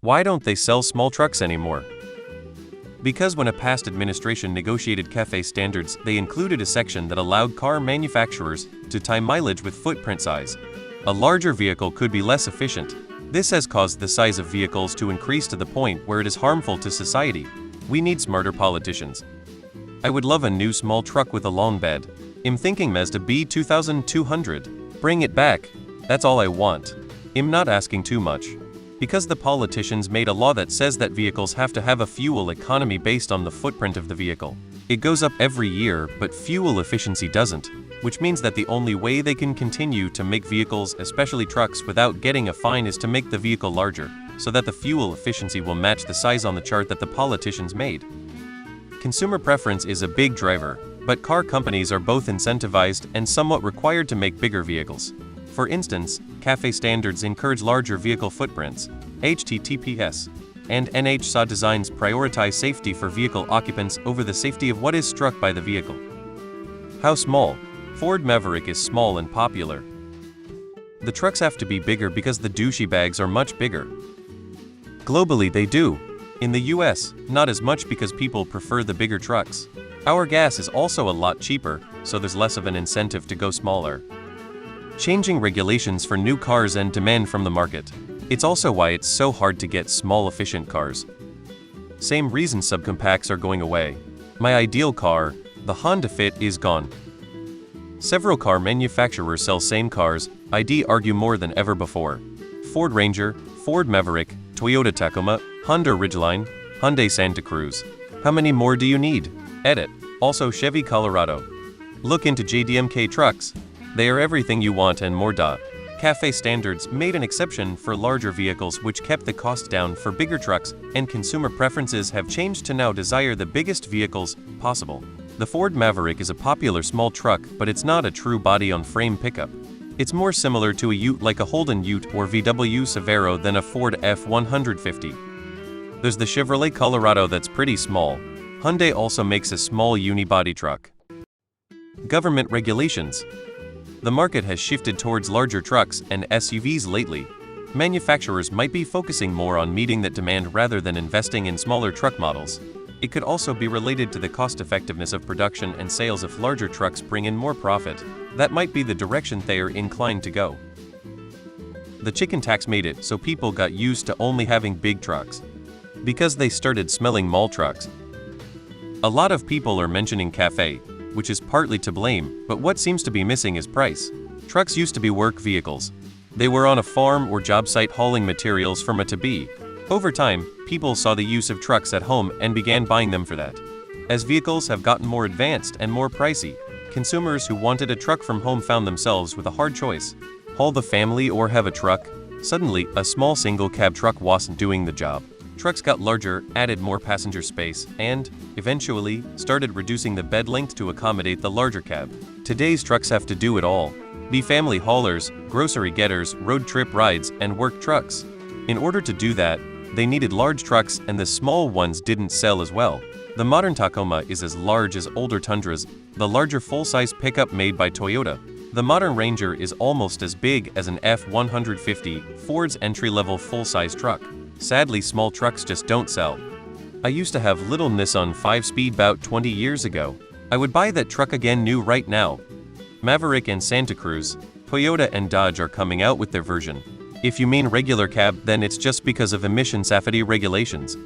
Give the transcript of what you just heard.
Why don't they sell small trucks anymore? Because when a past administration negotiated CAFE standards, they included a section that allowed car manufacturers to tie mileage with footprint size. A larger vehicle could be less efficient. This has caused the size of vehicles to increase to the point where it is harmful to society. We need smarter politicians. I would love a new small truck with a long bed. I'm thinking Mazda B2200. Bring it back. That's all I want. I'm not asking too much. Because the politicians made a law that says that vehicles have to have a fuel economy based on the footprint of the vehicle. It goes up every year, but fuel efficiency doesn't, which means that the only way they can continue to make vehicles, especially trucks, without getting a fine is to make the vehicle larger, so that the fuel efficiency will match the size on the chart that the politicians made. Consumer preference is a big driver, but car companies are both incentivized and somewhat required to make bigger vehicles. For instance, CAFE standards encourage larger vehicle footprints, HTTPS, and NHTSA designs prioritize safety for vehicle occupants over the safety of what is struck by the vehicle. How small? Ford Maverick is small and popular. The trucks have to be bigger because the douchey bags are much bigger. Globally they do. In the US, not as much because people prefer the bigger trucks. Our gas is also a lot cheaper, so there's less of an incentive to go smaller. Changing regulations for new cars and demand from the market. It's also why it's so hard to get small efficient cars. Same reason subcompacts are going away. My ideal car, the Honda Fit, is gone. Several car manufacturers sell same cars, I'd argue more than ever before. Ford Ranger, Ford Maverick, Toyota Tacoma, Honda Ridgeline, Hyundai Santa Cruz. How many more do you need? Edit. Also Chevy Colorado. Look into JDMK trucks. They are everything you want and more. CAFE standards made an exception for larger vehicles which kept the cost down for bigger trucks, and consumer preferences have changed to now desire the biggest vehicles possible. The Ford Maverick is a popular small truck, but it's not a true body-on-frame pickup. It's more similar to a Ute like a Holden Ute or VW Severo than a Ford F-150. There's the Chevrolet Colorado that's pretty small. Hyundai also makes a small unibody truck. Government regulations. The market has shifted towards larger trucks and SUVs lately. Manufacturers might be focusing more on meeting that demand rather than investing in smaller truck models. It could also be related to the cost-effectiveness of production and sales if larger trucks bring in more profit. That might be the direction they are inclined to go. The chicken tax made it so people got used to only having big trucks. Because they started smelling mall trucks. A lot of people are mentioning CAFE, which is partly to blame, but what seems to be missing is price. Trucks used to be work vehicles. They were on a farm or job site hauling materials from A to B. Over time, people saw the use of trucks at home and began buying them for that. As vehicles have gotten more advanced and more pricey, consumers who wanted a truck from home found themselves with a hard choice. Haul the family or have a truck? Suddenly, a small single-cab truck wasn't doing the job. Trucks got larger, added more passenger space, and, eventually, started reducing the bed length to accommodate the larger cab. Today's trucks have to do it all. Be family haulers, grocery getters, road trip rides, and work trucks. In order to do that, they needed large trucks, and the small ones didn't sell as well. The modern Tacoma is as large as older Tundras, the larger full-size pickup made by Toyota. The modern Ranger is almost as big as an F-150, Ford's entry-level full-size truck. Sadly, small trucks just don't sell. I used to have little Nissan 5-speed about 20 years ago. I would buy that truck again new right now. Maverick and Santa Cruz, Toyota and Dodge are coming out with their version. If you mean regular cab, then it's just because of emission safety regulations.